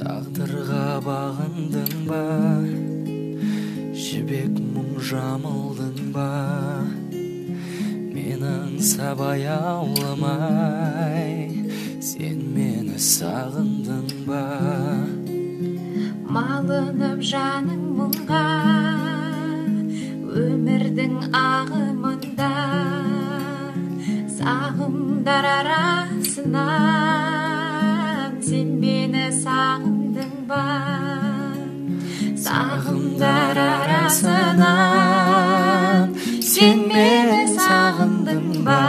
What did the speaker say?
Тағдырға бағындың ба, жібек мұң жамылдың ба, мен аңсап аяуламай, сен мені сағындың ба? Малынып жаның мұңға, өмірдің ағымында, сағымдар арасынан сен мені сағындың ба? Сағымдар арасынан сен мені сағындың ба?